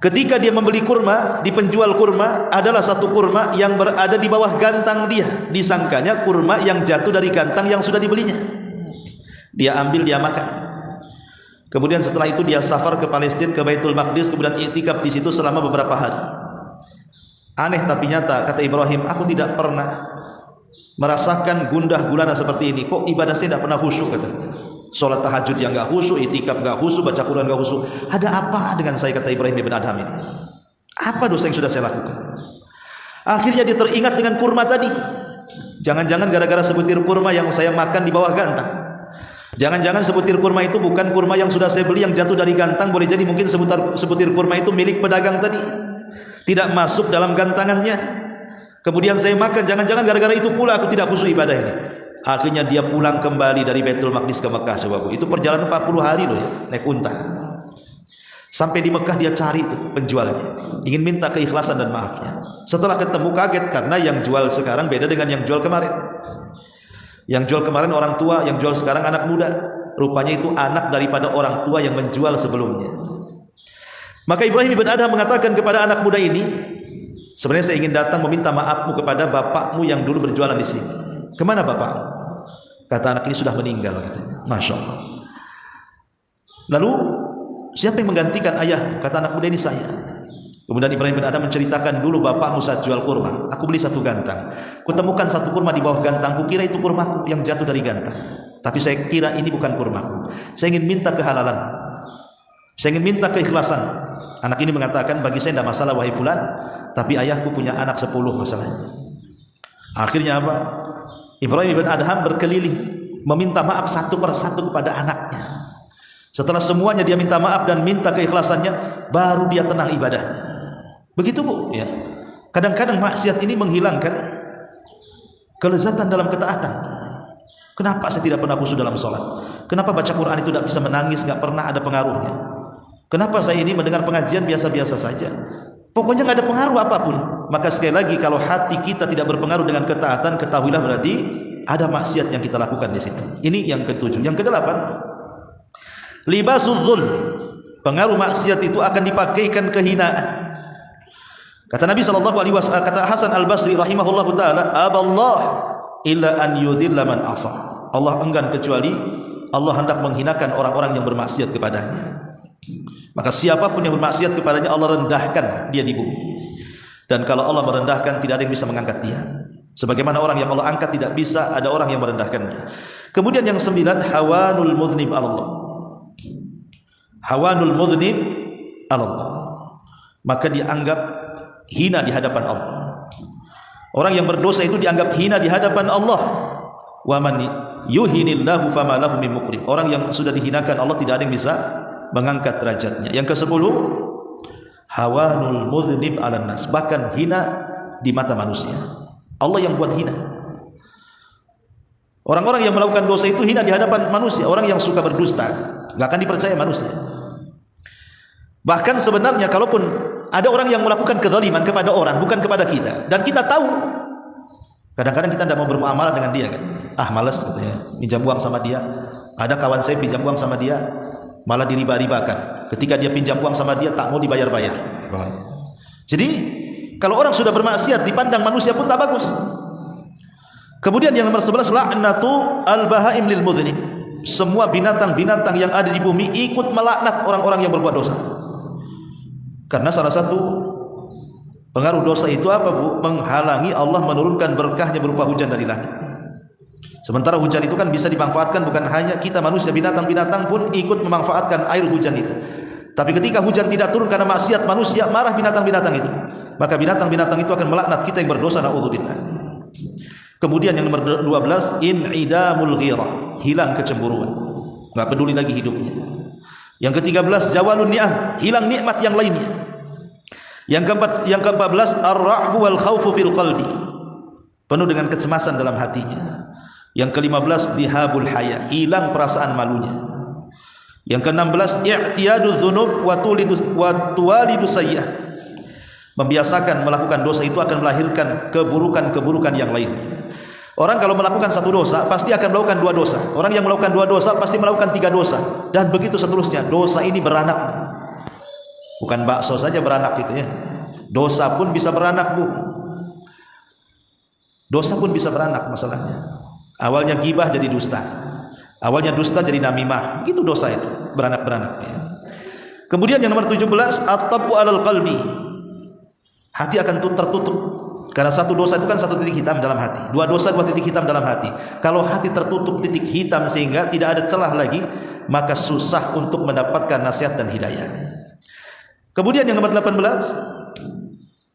Ketika dia membeli kurma, di penjual kurma adalah 1 kurma yang berada di bawah gantang dia. Disangkanya kurma yang jatuh dari gantang yang sudah dibelinya. Dia ambil, dia makan. Kemudian setelah itu dia safar ke Palestina, ke Baitul Maqdis, kemudian iktikaf di situ selama beberapa hari. Aneh tapi nyata, kata Ibrahim, aku tidak pernah merasakan gundah gulana seperti ini. Kok ibadah saya tidak pernah khusyuk, kata. Salat tahajud yang enggak khusyuk, iktikaf enggak khusyuk, baca Quran enggak khusyuk. Ada apa dengan saya, kata Ibrahim bin Adham ini? Apa dosa yang sudah saya lakukan? Akhirnya dia teringat dengan kurma tadi. Jangan-jangan gara-gara sebutir kurma yang saya makan di bawah gantang. Jangan-jangan sebutir kurma itu bukan kurma yang sudah saya beli yang jatuh dari gantang. Boleh jadi mungkin sebutir kurma itu milik pedagang tadi, tidak masuk dalam gantangannya. Kemudian saya makan. Jangan-jangan gara-gara itu pula aku tidak khusyuk ibadah ini. Akhirnya dia pulang kembali dari Baitul Maqdis ke Mekah. Coba Bu, itu perjalanan 40 hari loh ya, naik unta. Sampai di Mekah dia cari tuh penjualnya, ingin minta keikhlasan dan maafnya. Setelah ketemu kaget karena yang jual sekarang beda dengan yang jual kemarin. Yang jual kemarin orang tua, yang jual sekarang anak muda. Rupanya itu anak daripada orang tua yang menjual sebelumnya. Maka Ibrahim bin Adham mengatakan kepada anak muda ini, sebenarnya saya ingin datang meminta maafmu kepada bapakmu yang dulu berjualan di sini. Kemana bapakmu? Kata anak ini sudah meninggal, katanya. Masya Allah. Lalu siapa yang menggantikan ayahmu? Kata anak muda ini, saya. Kemudian Ibrahim bin Adham menceritakan, dulu bapakmu saat jual kurma, aku beli 1 gantang. Kutemukan 1 kurma di bawah gantang, kukira itu kurmaku yang jatuh dari gantang. Tapi saya kira ini bukan kurmaku. Saya ingin minta kehalalan. Saya ingin minta keikhlasan. Anak ini mengatakan, bagi saya tidak masalah wahai fulan, tapi ayahku punya anak 10 masalahnya. Akhirnya apa? Ibrahim bin Adham berkeliling meminta maaf satu persatu kepada anaknya. Setelah semuanya dia minta maaf dan minta keikhlasannya, baru dia tenang ibadahnya. Begitu Bu ya. Kadang-kadang maksiat ini menghilangkan kelezatan dalam ketaatan. Kenapa saya tidak pernah khusyuk dalam sholat? Kenapa baca Quran itu tidak bisa menangis, tidak pernah ada pengaruhnya? Kenapa saya ini mendengar pengajian biasa-biasa saja? Pokoknya nggak ada pengaruh apapun. Maka sekali lagi, kalau hati kita tidak berpengaruh dengan ketaatan, ketahuilah berarti ada maksiat yang kita lakukan di situ. Ini yang ke-7. Yang ke-8, libasul dzul. Pengaruh maksiat itu akan dipakaikan kehinaan. Kata Nabi SAW, kata Hasan Al-Basri rahimahullahu ta'ala, aballah illa an yudhilla man asa. Allah enggan kecuali Allah hendak menghinakan orang-orang yang bermaksiat kepadanya. Maka siapapun yang bermaksiat kepadanya, Allah rendahkan dia di bumi. Dan kalau Allah merendahkan, tidak ada yang bisa mengangkat dia. Sebagaimana orang yang Allah angkat tidak bisa ada orang yang merendahkannya. Kemudian yang 9, hawanul mudhnib Allah. Hawanul mudhnib Allah. Maka dianggap hina di hadapan Allah. Orang yang berdosa itu dianggap hina di hadapan Allah. Wa man yuhinillahu fama lahu min mukrim. Orang yang sudah dihinakan Allah, tidak ada yang bisa mengangkat derajatnya. Yang ke-10, hawanul mudhnib 'alan nas, bahkan hina di mata manusia. Allah yang buat hina. Orang-orang yang melakukan dosa itu hina di hadapan manusia. Orang yang suka berdusta enggak akan dipercaya manusia. Bahkan sebenarnya kalaupun ada orang yang melakukan kezaliman kepada orang, bukan kepada kita, dan kita tahu, kadang-kadang kita tidak mau bermuamalah dengan dia kan. Malas katanya, pinjam uang sama dia. Ada kawan saya pinjam uang sama dia, malah diriba-ribakan. Ketika dia pinjam uang sama dia, tak mau dibayar-bayar. Jadi kalau orang sudah bermaksiat, dipandang manusia pun tak bagus. Kemudian yang nomor 11, la'natu al-bahaim lil mudhnib. Semua binatang-binatang yang ada di bumi ikut melaknat orang-orang yang berbuat dosa. Karena salah satu pengaruh dosa itu apa Bu? Menghalangi Allah menurunkan berkahnya berupa hujan dari langit. Sementara hujan itu kan bisa dimanfaatkan, bukan hanya kita manusia, binatang-binatang pun ikut memanfaatkan air hujan itu. Tapi ketika hujan tidak turun karena maksiat manusia, marah binatang-binatang itu. Maka binatang-binatang itu akan melaknat kita yang berdosa, naudzubillah. Kemudian yang nomor 12, in'idamul ghirah, hilang kecemburuan, enggak peduli lagi hidupnya. Yang ke-13, zawalun ni'am, hilang nikmat yang lainnya. Yang ke-14, ar-ra'bu wal khawfu fil qalbi, penuh dengan kecemasan dalam hatinya. Yang ke-15, dihabul haya, hilang perasaan malunya. Yang ke-16, i'tiyadul dzunub wa tuwalidus sayyi'at, membiasakan melakukan dosa itu akan melahirkan keburukan-keburukan yang lainnya. Orang kalau melakukan satu dosa pasti akan melakukan dua dosa. Orang yang melakukan dua dosa pasti melakukan tiga dosa, dan begitu seterusnya. Dosa ini beranak. Bukan bakso saja beranak gitu ya. Dosa pun bisa beranak, Bu. Dosa pun bisa beranak masalahnya. Awalnya gibah jadi dusta. Awalnya dusta jadi namimah. Begitu dosa itu, beranak-beranak ya. Kemudian yang nomor 17, at-tabu 'alal qalbi. Hati akan tertutup. Karena satu dosa itu kan satu titik hitam dalam hati. Dua dosa dua titik hitam dalam hati. Kalau hati tertutup titik hitam sehingga tidak ada celah lagi, maka susah untuk mendapatkan nasihat dan hidayah. Kemudian yang nomor 18,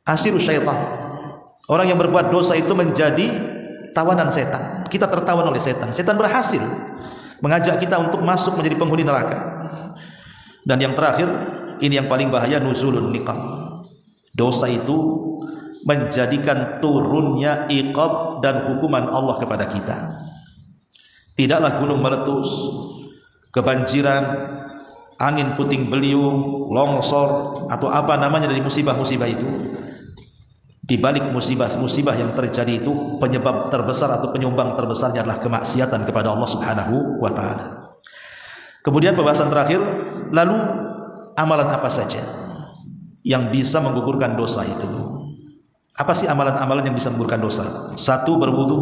asirus syaitan. Orang yang berbuat dosa itu menjadi tawanan setan. Kita tertawan oleh setan. Setan berhasil mengajak kita untuk masuk menjadi penghuni neraka. Dan yang terakhir, ini yang paling bahaya, nuzulun niqam. Dosa itu menjadikan turunnya iqab dan hukuman Allah kepada kita. Tidaklah gunung meletus, kebanjiran, angin puting beliung, longsor, atau apa namanya dari musibah-musibah itu. Di balik musibah-musibah yang terjadi itu, penyebab terbesar atau penyumbang terbesarnya adalah kemaksiatan kepada Allah Subhanahu wa taala. Kemudian pembahasan terakhir, lalu amalan apa saja yang bisa menggugurkan dosa itu? Apa sih amalan-amalan yang bisa menggugurkan dosa? Satu, berwudu.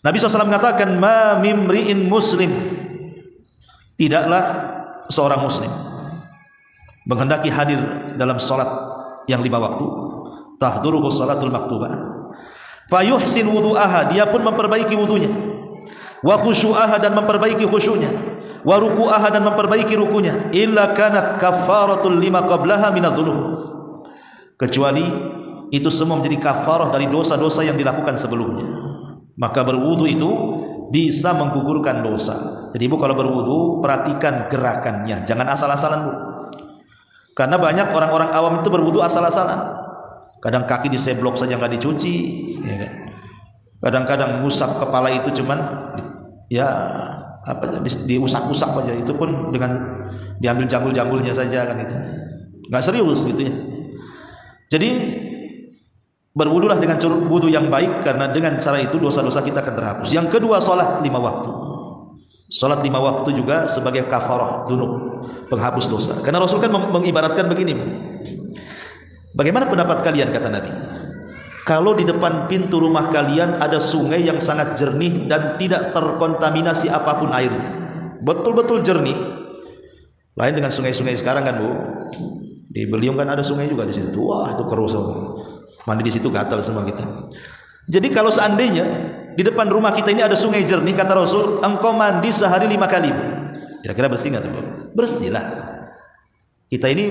Nabi SAW mengatakan, ma mimri'in muslim, tidaklah seorang muslim menghendaki hadir dalam salat yang 5 waktu, tahduruhu salatul maktubah, fayuhsin wudu'aha, dia pun memperbaiki wudunya, wa khusyu'aha, dan memperbaiki khusyuknya, wa ruku'aha, dan memperbaiki rukunya, illa kanat kafaratul lima qablaha minadz-dzunub, kecuali itu semua menjadi kafarah dari dosa-dosa yang dilakukan sebelumnya. Maka berwudu itu bisa menggugurkan dosa. Jadi Ibu kalau berwudu perhatikan gerakannya, jangan asal-asalan, Bu. Karena banyak orang-orang awam itu berwudu asal-asalan. Kadang kaki diseblok saja nggak dicuci, ya kan? Kadang-kadang ngusap kepala itu cuman ya apa diusap-usap aja, itu pun dengan diambil jambul-jambulnya saja kan, itu nggak serius gitu ya. Jadi berwudulah dengan wudu yang baik, karena dengan cara itu dosa-dosa kita akan terhapus. Yang kedua, salat 5 waktu. Salat 5 waktu juga sebagai kafarah dzunub, penghapus dosa. Karena Rasul kan mengibaratkan begini, bagaimana pendapat kalian, kata Nabi, kalau di depan pintu rumah kalian ada sungai yang sangat jernih dan tidak terkontaminasi apapun airnya, betul-betul jernih. Lain dengan sungai-sungai sekarang kan, Bu. Di Beliung kan ada sungai juga di situ. Wah, itu keruh semua. Mandi di situ gatal semua kita. Jadi kalau seandainya di depan rumah kita ini ada sungai jernih, kata Rasul, engkau mandi sehari 5 kali. Kira-kira bersih nggak tuh? Bersih lah. Kita ini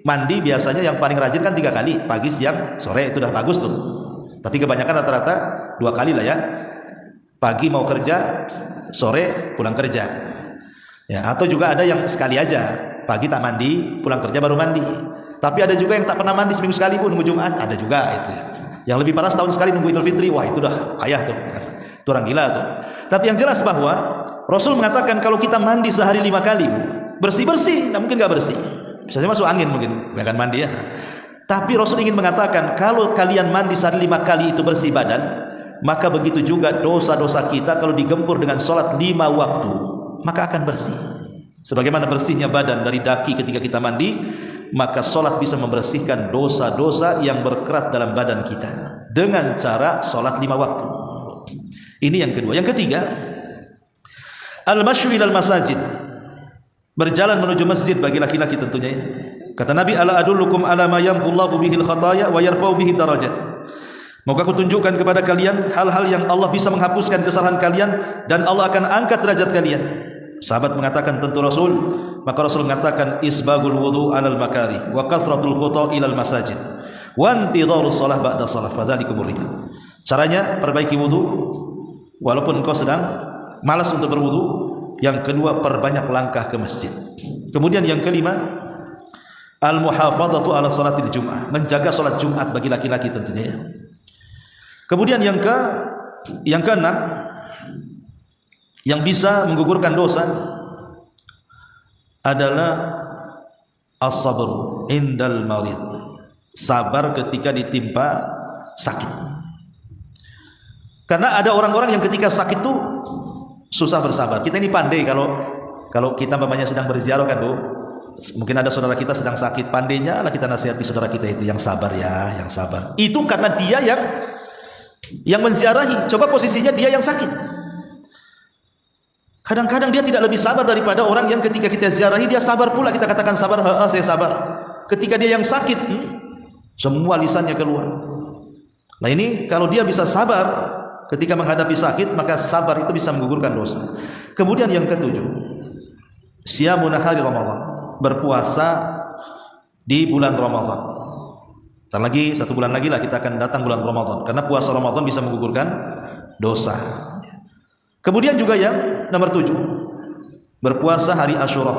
mandi biasanya yang paling rajin kan 3 kali, pagi, siang, sore, itu udah bagus tuh. Tapi kebanyakan rata-rata 2 kali lah ya. Pagi mau kerja, sore pulang kerja. Ya, atau juga ada yang sekali aja, pagi tak mandi, pulang kerja baru mandi. Tapi ada juga yang tak pernah mandi seminggu sekali, pun nunggu Jumat, ada juga itu. Yang lebih parah setahun sekali nunggu Idul Fitri, wah itu dah ayah tuh. Itu orang gila tuh. Tapi yang jelas bahwa Rasul mengatakan kalau kita mandi sehari 5 kali, bersih-bersih, nah mungkin gak bersih. Bisa saja masuk angin mungkin, akan mandi ya. Tapi Rasul ingin mengatakan kalau kalian mandi sehari 5 kali itu bersih badan, maka begitu juga dosa-dosa kita kalau digempur dengan sholat 5 waktu, maka akan bersih. Sebagaimana bersihnya badan dari daki ketika kita mandi, maka sholat bisa membersihkan dosa-dosa yang berkerat dalam badan kita dengan cara sholat 5 waktu. Ini yang kedua. Yang ketiga, al-masyu ilal masajid, berjalan menuju masjid bagi laki-laki tentunya ya. Kata Nabi, ala adullukum ala ma yamhullahu bihil khataya wa yarfa'u bihi darajat. Maukah aku tunjukkan kepada kalian hal-hal yang Allah bisa menghapuskan kesalahan kalian dan Allah akan angkat derajat kalian. Sahabat mengatakan tentu Rasul. Maka Rasul mengatakan isbagul wudu alal makari wa kathratul khuta ilal masajid wa intidharus shalah ba'da shalah fadzalikumur ribat. Caranya perbaiki wudu walaupun engkau sedang malas untuk berwudu. Yang kedua, perbanyak langkah ke masjid. Kemudian yang kelima, al-muhafadzatu ala salatil Jum'ah, menjaga salat Jumat bagi laki-laki tentunya. Kemudian yang keenam, yang bisa menggugurkan dosa adalah as-sabr indal marid, sabar ketika ditimpa sakit. Karena ada orang-orang yang ketika sakit tuh susah bersabar. Kita ini pandai kalau kita mamanya sedang berziarah kan, Bu. Mungkin ada saudara kita sedang sakit, pandainya lah kita nasihati saudara kita itu, yang sabar ya, yang sabar. Itu karena dia yang menziarahi. Coba posisinya dia yang sakit. Kadang-kadang dia tidak lebih sabar daripada orang yang ketika kita ziarahi dia sabar pula. Kita katakan sabar, saya sabar. Ketika dia yang sakit, semua lisannya keluar. Nah ini kalau dia bisa sabar ketika menghadapi sakit, maka sabar itu bisa menggugurkan dosa. Kemudian yang ketujuh, siyamun nahari Ramadan, berpuasa di bulan Ramadan. Dan lagi 1 bulan lagi lah kita akan datang bulan Ramadan, karena puasa Ramadan bisa menggugurkan dosa. Kemudian juga yang nomor 7, berpuasa hari Asyura,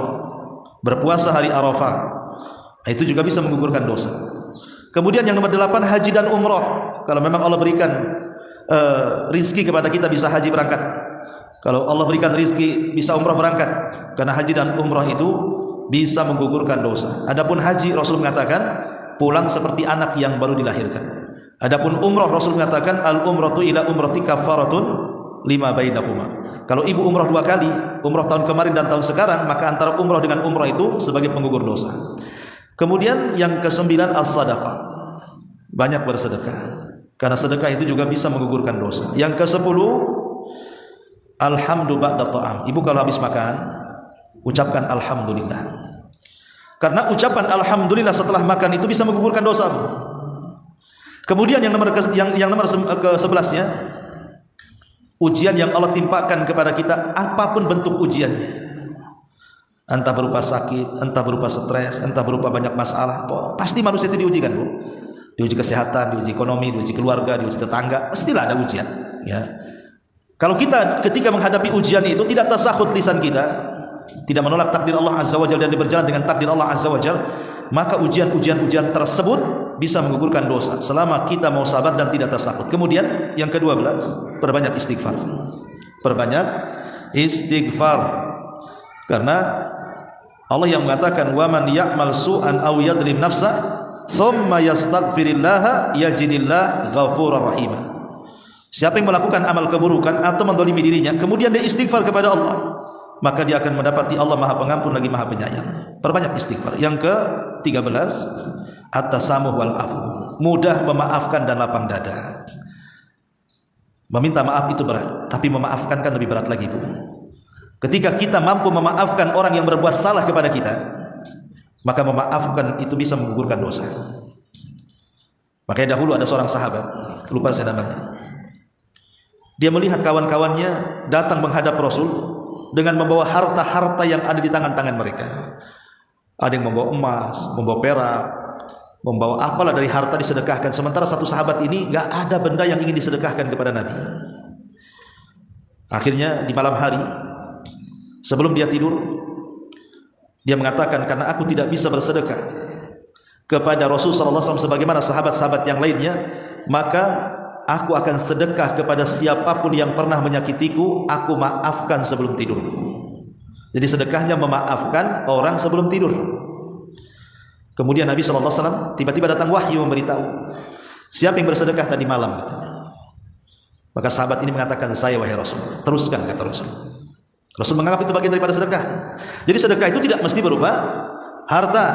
berpuasa hari Arafah, itu juga bisa menggugurkan dosa. Kemudian yang nomor 8, haji dan umrah. Kalau memang Allah berikan rizki kepada kita bisa haji berangkat. Kalau Allah berikan rizki bisa umrah berangkat, karena haji dan umrah itu bisa menggugurkan dosa. Adapun haji, Rasul mengatakan pulang seperti anak yang baru dilahirkan. Adapun umrah, Rasul mengatakan al umratu ila umrati kafaratun lima bainahuma. Kalau ibu umrah 2 kali, umrah tahun kemarin dan tahun sekarang, maka antara umrah dengan umrah itu sebagai penggugur dosa. Kemudian yang ke-9, as-sadaqah, banyak bersedekah, karena sedekah itu juga bisa menggugurkan dosa. Yang ke-10, alhamdu ba'da ta'am. Ibu kalau habis makan, ucapkan alhamdulillah. Karena ucapan alhamdulillah setelah makan itu bisa menggugurkan dosa. Kemudian yang nomor ke-11-nya, ujian yang Allah timpakan kepada kita, apapun bentuk ujiannya. Entah berupa sakit, entah berupa stres, entah berupa banyak masalah, pasti manusia itu diujikan, Bu. Diuji kesehatan, diuji ekonomi, diuji keluarga, diuji tetangga, pastilah ada ujian, ya. Kalau kita ketika menghadapi ujian itu tidak tasakhut lisan kita, tidak menolak takdir Allah Azza wa Jalla dan berjalan dengan takdir Allah Azza wa Jalla, maka ujian tersebut bisa menggugurkan dosa selama kita mau sabar dan tidak tasakhut. Kemudian yang ke-12, perbanyak istighfar. Perbanyak istighfar. Karena Allah yang mengatakan wa man ya'mal su'an aw yadlim nafsah thumma yastaghfirillaha yajidillah ghafurur rahim. Siapa yang melakukan amal keburukan atau mendolimi dirinya kemudian dia istighfar kepada Allah, maka dia akan mendapati Allah Maha Pengampun lagi Maha Penyayang. Perbanyak istighfar. Yang ke-13, at-tasamuh wal afu, mudah memaafkan dan lapang dada. Meminta maaf itu berat, tapi memaafkan kan lebih berat lagi, Bu. Ketika kita mampu memaafkan orang yang berbuat salah kepada kita, maka memaafkan itu bisa menggugurkan dosa. Makanya dahulu ada seorang sahabat, lupa saya namanya. Dia melihat kawan-kawannya datang menghadap Rasul dengan membawa harta-harta yang ada di tangan-tangan mereka. Ada yang membawa emas, membawa perak, membawa apalah dari harta disedekahkan. Sementara satu sahabat ini gak ada benda yang ingin disedekahkan kepada Nabi. Akhirnya di malam hari, sebelum dia tidur, dia mengatakan, karena aku tidak bisa bersedekah kepada Rasulullah SAW sebagaimana sahabat-sahabat yang lainnya, maka aku akan sedekah kepada siapapun yang pernah menyakitiku, aku maafkan sebelum tidur. Jadi sedekahnya memaafkan orang sebelum tidur. Kemudian Nabi SAW tiba-tiba datang wahyu memberitahu, siapa yang bersedekah tadi malam? Maka sahabat ini mengatakan, saya wahai Rasul. Teruskan, kata Rasul. Rasul menganggap itu bagian daripada sedekah. Jadi sedekah itu tidak mesti berupa harta.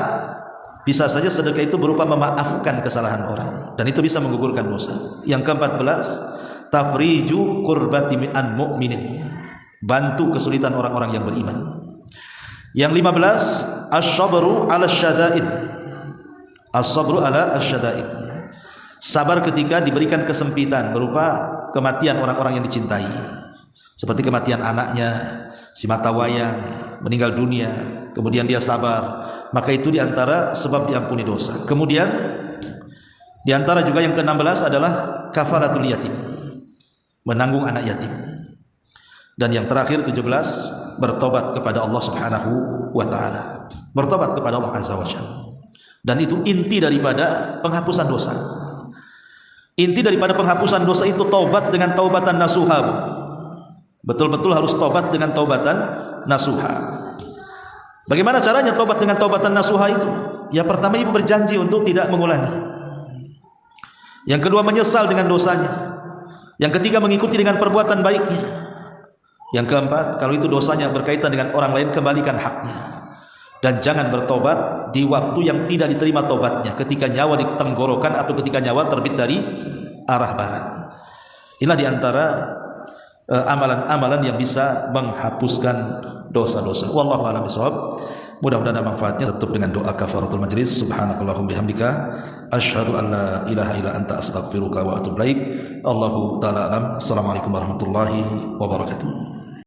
Bisa saja sedekah itu berupa memaafkan kesalahan orang, dan itu bisa menggugurkan dosa. Yang ke-14, tafriju qurbati an mu'minin, bantu kesulitan orang-orang yang beriman. Yang 15, as-sabru ala syada'id. As-sabru ala syada'id, sabar ketika diberikan kesempitan berupa kematian orang-orang yang dicintai, seperti kematian anaknya, si mata wayang meninggal dunia, kemudian dia sabar, maka itu diantara sebab diampuni dosa. Kemudian diantara juga yang ke-16 adalah kafalatul yatim, menanggung anak yatim. Dan yang terakhir 17, bertobat kepada Allah Subhanahu wa taala. Bertobat kepada Allah Azza wa Jalla. Dan itu inti daripada penghapusan dosa. Inti daripada penghapusan dosa itu taubat dengan taubatan nasuha. Betul-betul harus taubat dengan taubatan nasuha. Bagaimana caranya taubat dengan taubatan nasuha itu? Ya, pertama ibu berjanji untuk tidak mengulangi. Yang kedua menyesal dengan dosanya. Yang ketiga mengikuti dengan perbuatan baiknya. Yang keempat, kalau itu dosanya berkaitan dengan orang lain, kembalikan haknya. Dan jangan bertobat di waktu yang tidak diterima tobatnya, ketika nyawa di tenggorokan atau ketika nyawa terbit dari arah barat. Inilah diantara amalan-amalan yang bisa menghapuskan dosa-dosa. Wallahu a'lam bishawab. Mudah-mudahan ada manfaatnya. Tutup dengan doa kafaratul majlis. Subhanakallahumma bihamdika asyhadu an la ilaha illa anta astaghfiruka wa atubu ilaik. Allahu ta'ala alam. Assalamualaikum warahmatullahi wabarakatuh.